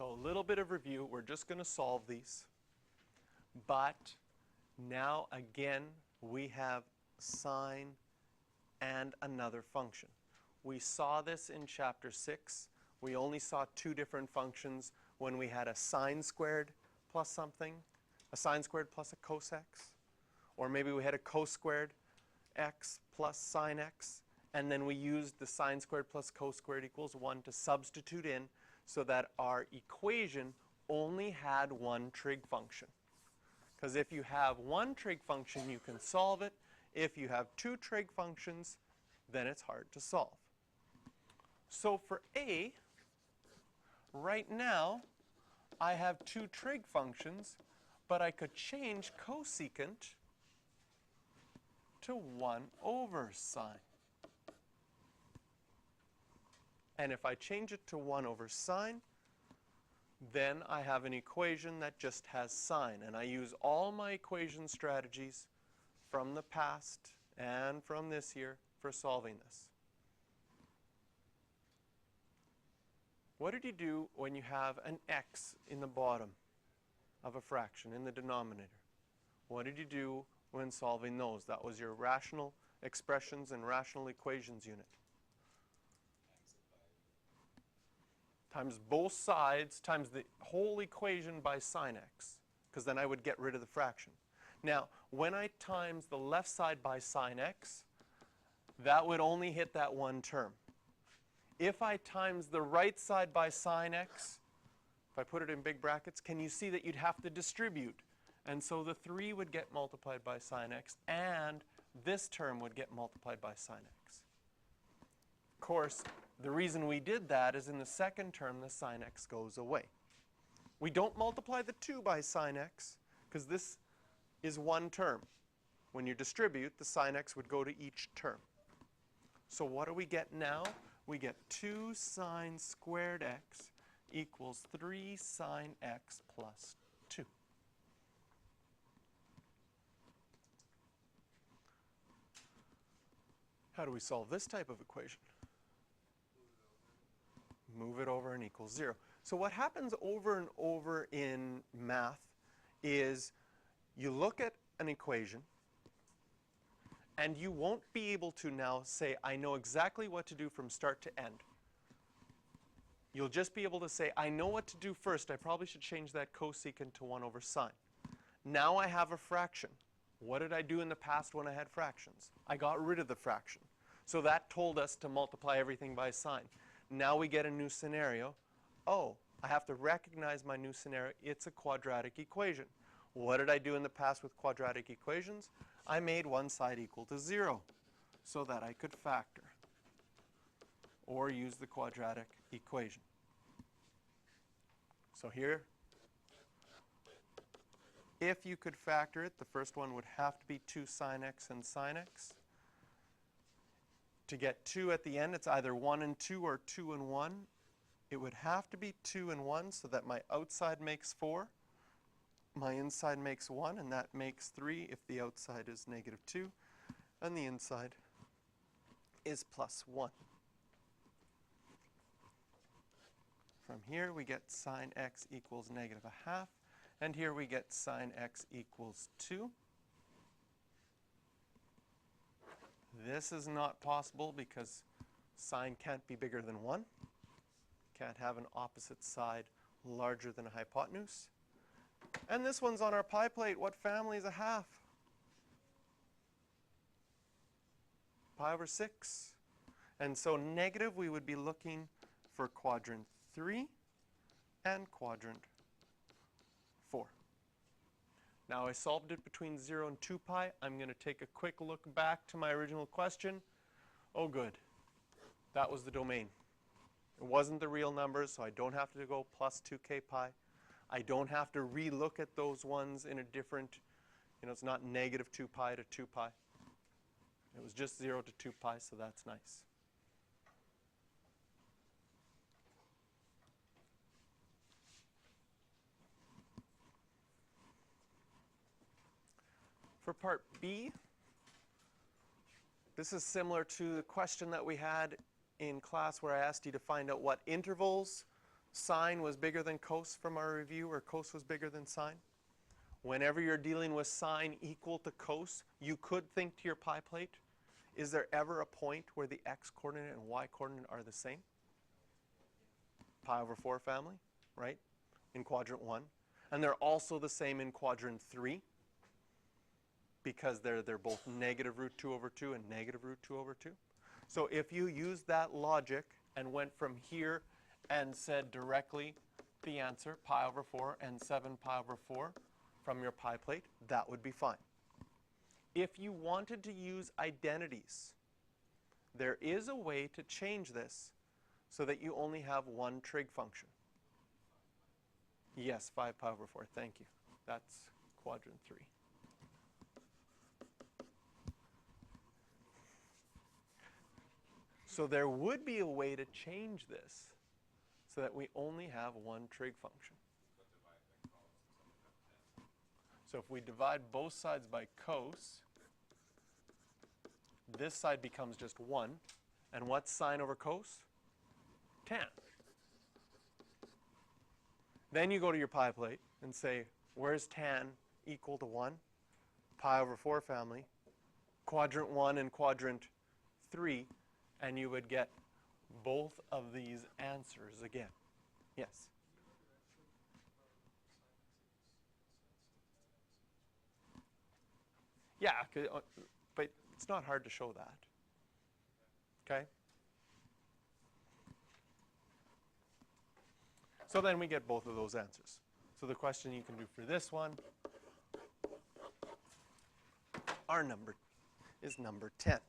So a little bit of review. We're just going to solve these. But now again, we have sine and another function. We saw this in chapter 6. We only saw two different functions when we had a sine squared plus something, a sine squared plus a cos x, or maybe we had a cos squared x plus sine x, and then we used the sine squared plus cos squared equals 1 to substitute in so that our equation only had one trig function. Because if you have one trig function, you can solve it. If you have two trig functions, then it's hard to solve. So for A, right now, I have two trig functions, but I could change cosecant to 1 over sine. And if I change it to 1 over sine, then I have an equation that just has sine. And I use all my equation strategies from the past and from this year for solving this. What did you do when you have an x in the bottom of a fraction, in the denominator? What did you do when solving those? That was your rational expressions and rational equations unit. Times both sides, times the whole equation by sine x, because then I would get rid of the fraction. Now, when I times the left side by sine x, that would only hit that one term. If I times the right side by sine x, if I put it in big brackets, can you see that you'd have to distribute? And so the 3 would get multiplied by sine x, and this term would get multiplied by sine x. Of course, the reason we did that is in the second term, the sine x goes away. We don't multiply the 2 by sine x, because this is one term. When you distribute, the sine x would go to each term. So what do we get now? We get 2 sine squared x equals 3 sine x plus 2. How do we solve this type of equation? Move it over and equals 0. So what happens over and over in math is you look at an equation and you won't be able to now say, I know exactly what to do from start to end. You'll just be able to say, I know what to do first. I probably should change that cosecant to 1 over sine. Now I have a fraction. What did I do in the past when I had fractions? I got rid of the fraction. So that told us to multiply everything by sine. Now we get a new scenario. Oh, I have to recognize my new scenario. It's a quadratic equation. What did I do in the past with quadratic equations? I made one side equal to 0 so that I could factor or use the quadratic equation. So here, if you could factor it, the first one would have to be 2 sine x and sine x. To get 2 at the end, it's either 1 and 2 or 2 and 1. It would have to be 2 and 1 so that my outside makes 4. My inside makes 1, and that makes 3 if the outside is negative 2, and the inside is plus 1. From here, we get sine x equals negative a half, and here we get sine x equals 2. This is not possible because sine can't be bigger than 1. Can't have an opposite side larger than a hypotenuse. And this one's on our pie plate. What family is a half? Pi over 6. And so negative, we would be looking for quadrant 3 and quadrant 4. Now I solved it between 0 and 2 pi. I'm going to take a quick look back to my original question. Oh good, that was the domain. It wasn't the real numbers, so I don't have to go plus 2k pi. I don't have to re-look at those ones in a different, it's not negative 2 pi to 2 pi. It was just 0 to 2 pi, so that's nice. For part B, this is similar to the question that we had in class where I asked you to find out what intervals sine was bigger than cos from our review, or cos was bigger than sine? Whenever you're dealing with sine equal to cos, you could think to your pi plate, is there ever a point where the x-coordinate and y-coordinate are the same? Pi over 4 family, right? In quadrant 1. And they're also the same in quadrant 3 because they're both negative root 2 over 2 and negative root 2 over 2. So if you use that logic and went from here and said directly the answer, pi over 4 and 7 pi over 4 from your pi plate, that would be fine. If you wanted to use identities, there is a way to change this so that you only have one trig function. Yes, 5 pi over 4, thank you. That's quadrant 3. So there would be a way to change this so that we only have one trig function. So if we divide both sides by cos, this side becomes just 1. And what's sine over cos? Tan. Then you go to your pi plate and say, where's tan equal to 1? Pi over 4 family, quadrant 1 and quadrant 3, and you would get both of these answers again. Yes? Yeah, but it's not hard to show that. Okay? So then we get both of those answers. So the question you can do for this one, our number is number 10.